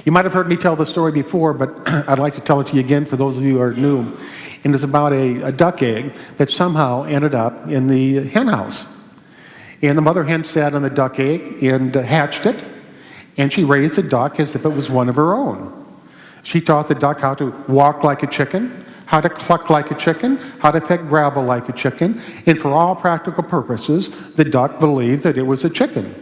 You might have heard me tell the story before, but I'd like to tell it to you again for those of you who are new. And it's about a duck egg that somehow ended up in the hen house. And the mother hen sat on the duck egg and hatched it, and she raised the duck as if it was one of her own. She taught the duck how to walk like a chicken, how to cluck like a chicken, how to peck gravel like a chicken, and for all practical purposes, the duck believed that it was a chicken.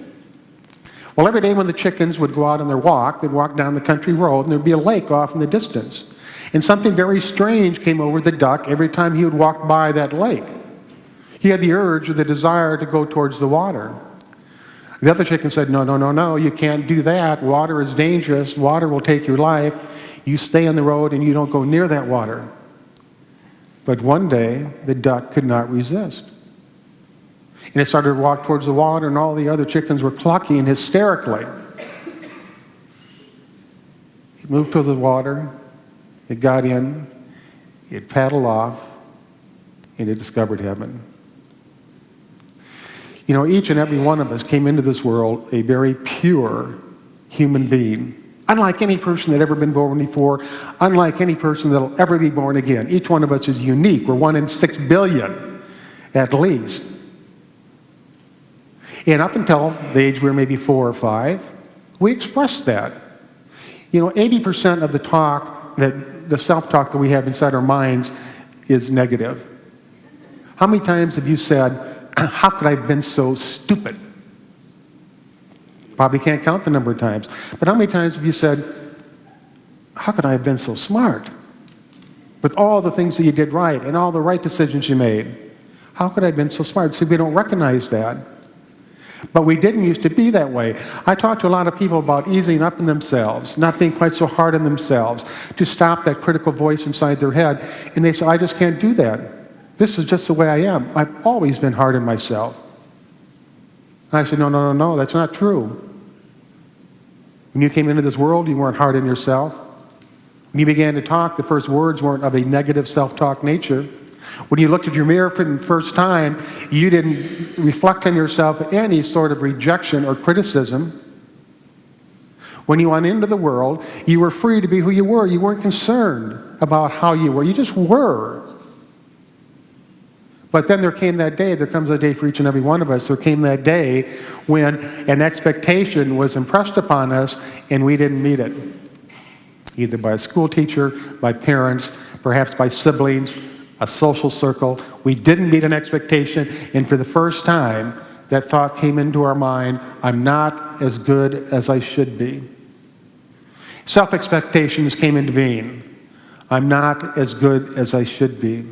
Well, every day when the chickens would go out on their walk, they'd walk down the country road, and there'd be a lake off in the distance. And something very strange came over the duck every time he would walk by that lake. He had the urge or the desire to go towards the water. The other chicken said, no, no, no, no, you can't do that. Water is dangerous. Water will take your life. You stay on the road and you don't go near that water. But one day, the duck could not resist. And it started to walk towards the water, and all the other chickens were clucking hysterically. It moved to the water, it got in, it paddled off, and it discovered heaven. You know, each and every one of us came into this world a very pure human being. Unlike any person that ever been born before, unlike any person that'll ever be born again. Each one of us is unique. We're 1 in 6 billion, at least. And up until the age we were maybe 4 or 5, we expressed that. You know, 80% of the talk, the self-talk that we have inside our minds is negative. How many times have you said, how could I have been so stupid? Probably can't count the number of times. But how many times have you said, how could I have been so smart? With all the things that you did right and all the right decisions you made. How could I have been so smart? See, we don't recognize that. But we didn't used to be that way. I talk to a lot of people about easing up in themselves, not being quite so hard on themselves, to stop that critical voice inside their head. And they say, I just can't do that. This is just the way I am. I've always been hard on myself. And I said, no, no, no, no, that's not true. When you came into this world, you weren't hard on yourself. When you began to talk, the first words weren't of a negative self-talk nature. When you looked at your mirror for the first time, you didn't reflect on yourself with any sort of rejection or criticism. When you went into the world, you were free to be who you were. You weren't concerned about how you were. You just were. But then there came that day, there comes a day for each and every one of us, there came that day when an expectation was impressed upon us and we didn't meet it. Either by a school teacher, by parents, perhaps by siblings, a social circle. We didn't meet an expectation, and for the first time, that thought came into our mind, I'm not as good as I should be. Self-expectations came into being. I'm not as good as I should be.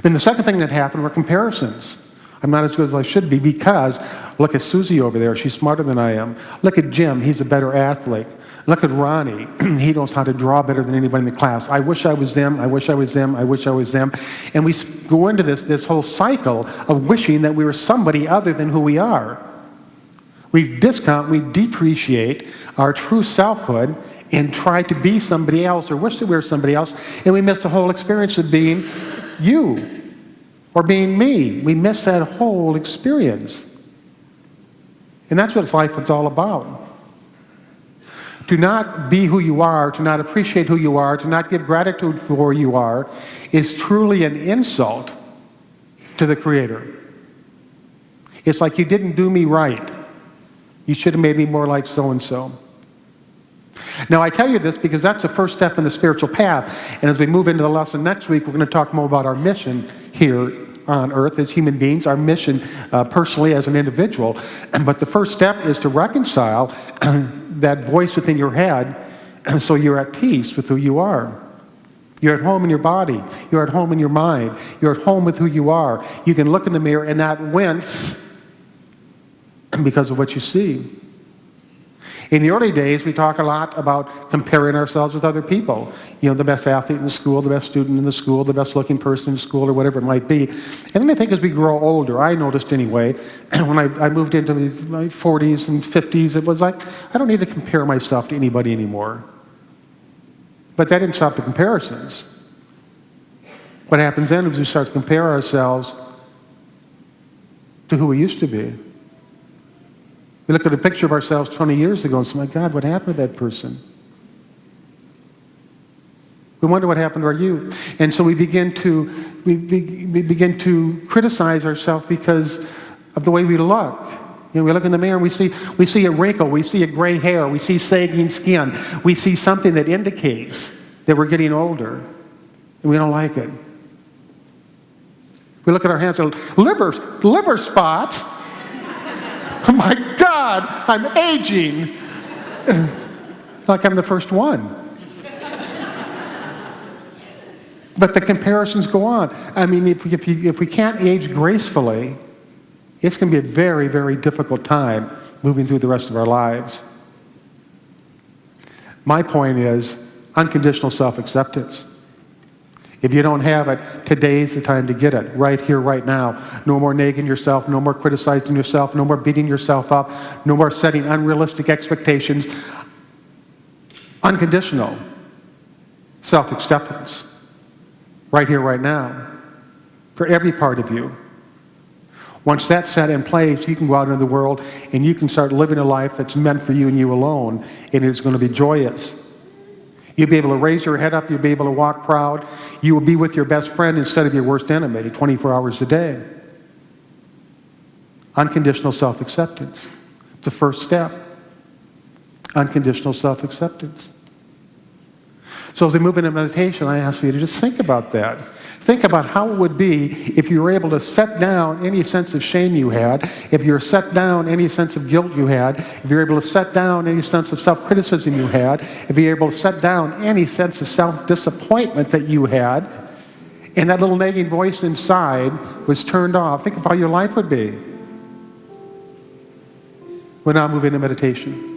Then the second thing that happened were comparisons. I'm not as good as I should be because, look at Susie over there, she's smarter than I am. Look at Jim, he's a better athlete. Look at Ronnie, he knows how to draw better than anybody in the class. I wish I was them, I wish I was them, I wish I was them. And we go into this whole cycle of wishing that we were somebody other than who we are. We discount, we depreciate our true selfhood and try to be somebody else or wish that we were somebody else, and we miss the whole experience of being you or being me. We miss that whole experience. And that's what life is all about. To not be who you are, to not appreciate who you are, to not give gratitude for who you are, is truly an insult to the Creator. It's like, you didn't do me right. You should have made me more like so-and-so. Now, I tell you this because that's the first step in the spiritual path. And as we move into the lesson next week, we're going to talk more about our mission here on earth as human beings, our mission personally as an individual. But the first step is to reconcile that voice within your head so you're at peace with who you are. You're at home in your body. You're at home in your mind. You're at home with who you are. You can look in the mirror and not wince because of what you see. In the early days, we talk a lot about comparing ourselves with other people. You know, the best athlete in the school, the best student in the school, the best looking person in school, or whatever it might be. And then I think as we grow older, I noticed anyway, when I moved into my 40s and 50s, it was like, I don't need to compare myself to anybody anymore. But that didn't stop the comparisons. What happens then is we start to compare ourselves to who we used to be. We look at a picture of ourselves 20 years ago and say, my God, what happened to that person? We wonder what happened to our youth. And so we begin to criticize ourselves because of the way we look. You know, we look in the mirror and we see a wrinkle, we see a gray hair, we see sagging skin, we see something that indicates that we're getting older, and we don't like it. We look at our hands and liver spots. Oh my God, I'm aging. Like I'm the first one. But the comparisons go on. I mean, if we can't age gracefully, it's going to be a very, very difficult time moving through the rest of our lives. My point is unconditional self-acceptance. If you don't have it, today's the time to get it, right here, right now. No more nagging yourself, no more criticizing yourself, no more beating yourself up, no more setting unrealistic expectations. Unconditional self-acceptance, right here, right now, for every part of you. Once that's set in place, you can go out into the world and you can start living a life that's meant for you and you alone, and it's going to be joyous. You'll be able to raise your head up. You'll be able to walk proud. You will be with your best friend instead of your worst enemy 24 hours a day. Unconditional self-acceptance. It's the first step. Unconditional self-acceptance. So as we move into meditation, I ask you to just think about that. Think about how it would be if you were able to set down any sense of shame you had, if you were set down any sense of guilt you had, if you were able to set down any sense of self-criticism you had, if you were able to set down any sense of self-disappointment that you had, and that little nagging voice inside was turned off. Think of how your life would be. We'll now move into meditation.